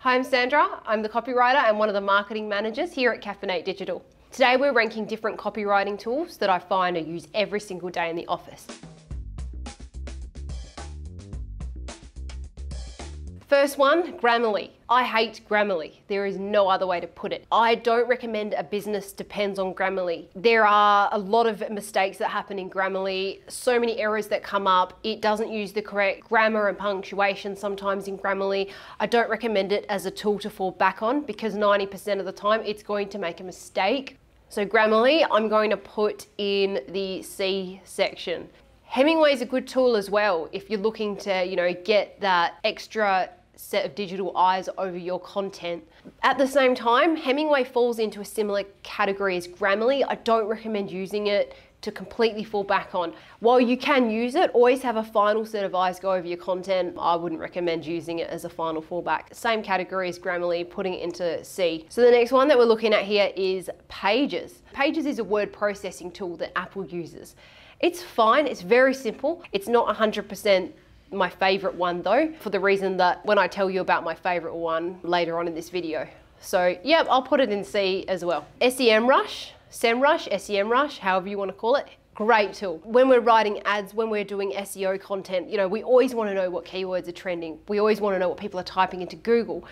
Hi, I'm Sandra. I'm the copywriter and one of the marketing managers here at Caffeinate Digital. Today we're ranking different copywriting tools that I find I use every single day in the office. First one, Grammarly. I hate Grammarly. There is no other way to put it. I don't recommend a business depends on Grammarly. There are a lot of mistakes that happen in Grammarly, so many errors that come up. It doesn't use the correct grammar and punctuation sometimes in Grammarly. I don't recommend it as a tool to fall back on because 90% of the time it's going to make a mistake. So Grammarly, I'm going to put in the C section. Hemmingway is a good tool as well if you're looking to, get that extra set of digital eyes over your content. At the same time, Hemmingway falls into a similar category as Grammarly. I don't recommend using it to completely fall back on. While you can use it, always have a final set of eyes go over your content. I wouldn't recommend using it as a final fallback. Same category as Grammarly, putting it into C. So the next one that we're looking at here is Pages. Pages is a word processing tool that Apple uses. It's fine, it's very simple. It's not 100% my favorite one though, for the reason that when I tell you about my favorite one later on in this video. So yeah, I'll put it in C as well. SEMRush, SEMrush, however you want to call it. Great tool. When we're writing ads, when we're doing SEO content, we always want to know what keywords are trending. We always want to know what people are typing into Google.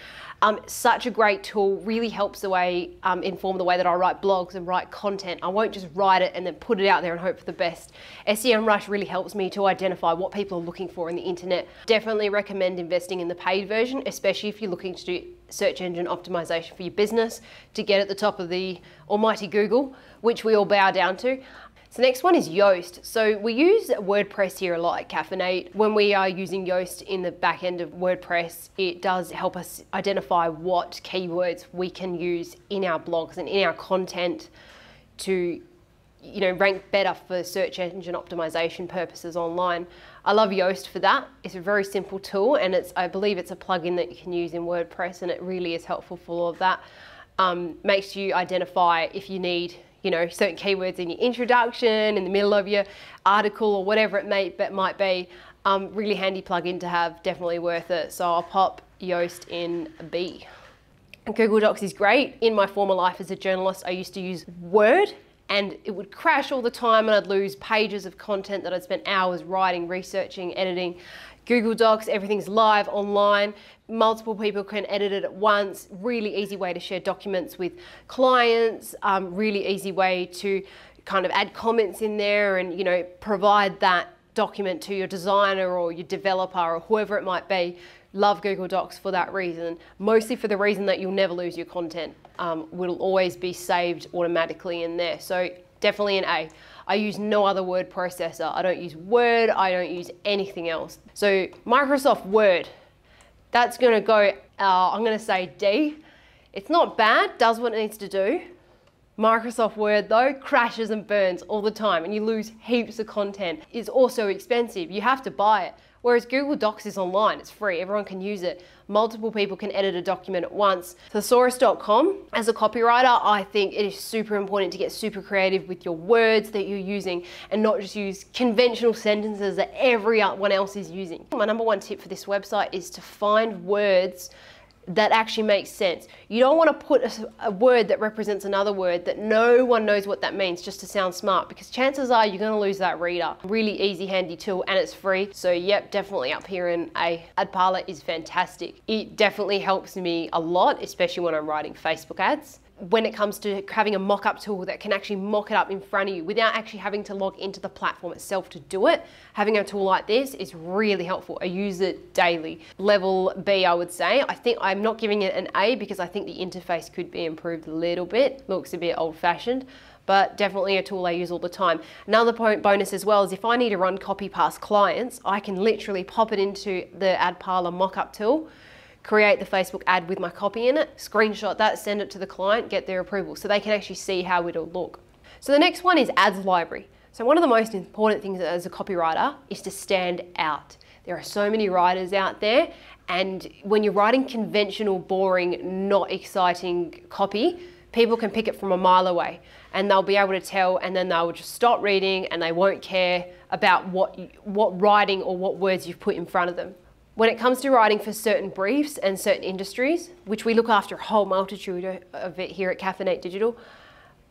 Such a great tool, really helps the way, inform the way that I write blogs and write content. I won't just write it and then put it out there and hope for the best. SEMrush really helps me to identify what people are looking for in the internet. Definitely recommend investing in the paid version, especially if you're looking to do search engine optimization for your business to get at the top of the almighty Google, which we all bow down to. So next one is Yoast. So we use WordPress here a lot at Caffeinate. When we are using Yoast in the back end of WordPress, it does help us identify what keywords we can use in our blogs and in our content to rank better for search engine optimization purposes online. I love Yoast for that. It's a very simple tool and I believe it's a plugin that you can use in WordPress and it really is helpful for all of that. Makes you identify if you need certain keywords in your introduction, in the middle of your article or whatever it might be. Really handy plugin to have, definitely worth it. So I'll pop Yoast in B. Google Docs is great. In my former life as a journalist, I used to use Word and it would crash all the time and I'd lose pages of content that I'd spent hours writing, researching, editing. Google Docs, everything's live online. Multiple people can edit it at once. Really easy way to share documents with clients. Really easy way to kind of add comments in there and provide that document to your designer or your developer or whoever it might be. Love Google Docs for that reason. Mostly for the reason that you'll never lose your content. Will always be saved automatically in there. So definitely an A. I use no other word processor. I don't use Word, I don't use anything else. So Microsoft Word, that's gonna go, I'm gonna say D. It's not bad, does what it needs to do. Microsoft Word though, crashes and burns all the time and you lose heaps of content. It's also expensive, you have to buy it. Whereas Google Docs is online, it's free, everyone can use it. Multiple people can edit a document at once. Thesaurus.com, as a copywriter, I think it is super important to get super creative with your words that you're using and not just use conventional sentences that everyone else is using. My number one tip for this website is to find words that actually makes sense. You don't want to put a word that represents another word that no one knows what that means just to sound smart, because chances are you're going to lose that reader. Really easy, handy tool, and it's free. So yep, definitely up here in A. AdParlor is fantastic. It definitely helps me a lot, especially when I'm writing Facebook ads. When it comes to having a mock-up tool that can actually mock it up in front of you without actually having to log into the platform itself to do it, having a tool like this is really helpful. I use it daily. Level B, I would say. I think I'm not giving it an A because I think the interface could be improved a little bit. Looks a bit old-fashioned, but definitely a tool I use all the time. Another bonus as well is if I need to run copy past clients, I can literally pop it into the AdParlor mock-up tool, create the Facebook ad with my copy in it, screenshot that, send it to the client, get their approval so they can actually see how it'll look. So the next one is Ads Library. So one of the most important things as a copywriter is to stand out. There are so many writers out there, and when you're writing conventional, boring, not exciting copy, people can pick it from a mile away and they'll be able to tell, and then they'll just stop reading and they won't care about what writing or what words you've put in front of them. When it comes to writing for certain briefs and certain industries, which we look after a whole multitude of it here at Caffeinate Digital,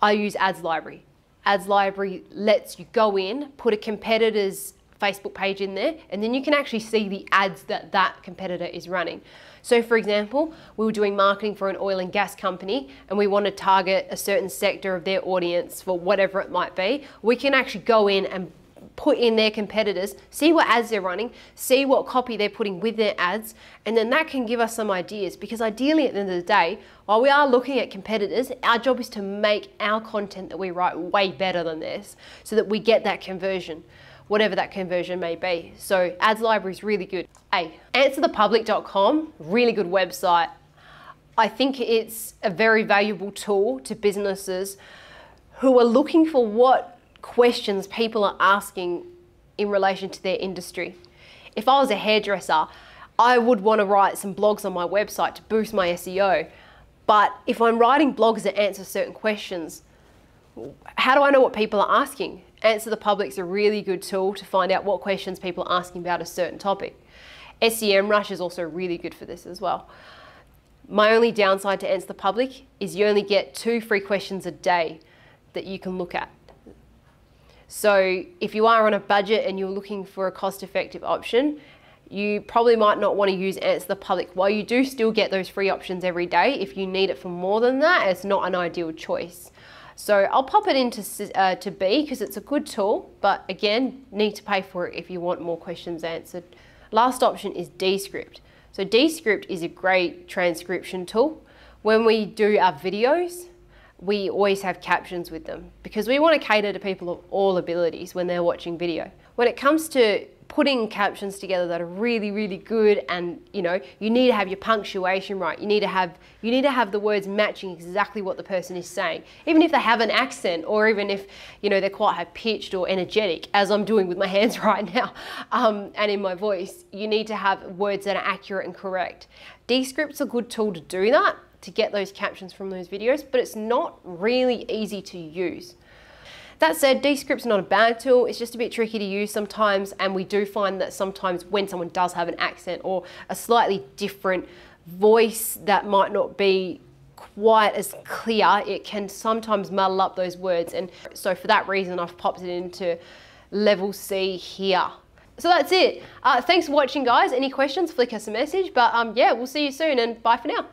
I use Ads Library. Ads Library lets you go in, put a competitor's Facebook page in there, and then you can actually see the ads that that competitor is running. So for example, we were doing marketing for an oil and gas company and we want to target a certain sector of their audience for whatever it might be. We can actually go in and put in their competitors, see what ads they're running, see what copy they're putting with their ads, and then that can give us some ideas, because ideally at the end of the day, while we are looking at competitors, our job is to make our content that we write way better than theirs so that we get that conversion, whatever that conversion may be. So Ads Library is really good. Answerthepublic.com, really good website. I think it's a very valuable tool to businesses who are looking for what questions people are asking in relation to their industry. If I was a hairdresser, I would want to write some blogs on my website to boost my SEO. But if I'm writing blogs that answer certain questions, how do I know what people are asking? Answer the Public's a really good tool to find out what questions people are asking about a certain topic. SEMRush is also really good for this as well. My only downside to Answer the Public is you only get 2 free questions a day that you can look at. So if you are on a budget and you're looking for a cost-effective option, you probably might not want to use Answer the Public. While you do still get those free options every day, if you need it for more than that, it's not an ideal choice. So I'll pop it into to B because it's a good tool, but again, need to pay for it if you want more questions answered. Last option is Dscript. So Dscript is a great transcription tool. When we do our videos, we always have captions with them because we want to cater to people of all abilities when they're watching video. When it comes to putting captions together that are really, really good, and you need to have your punctuation right. You need to have the words matching exactly what the person is saying. Even if they have an accent, or even if they're quite high pitched or energetic, as I'm doing with my hands right now, and in my voice, you need to have words that are accurate and correct. Dscript's a good tool to do that, to get those captions from those videos, but it's not really easy to use. That said, Dscript's not a bad tool, it's just a bit tricky to use sometimes, and we do find that sometimes when someone does have an accent or a slightly different voice that might not be quite as clear, it can sometimes muddle up those words, and so for that reason I've popped it into level C here. So that's it. Thanks for watching, guys. Any questions, flick us a message, but yeah, we'll see you soon, and bye for now.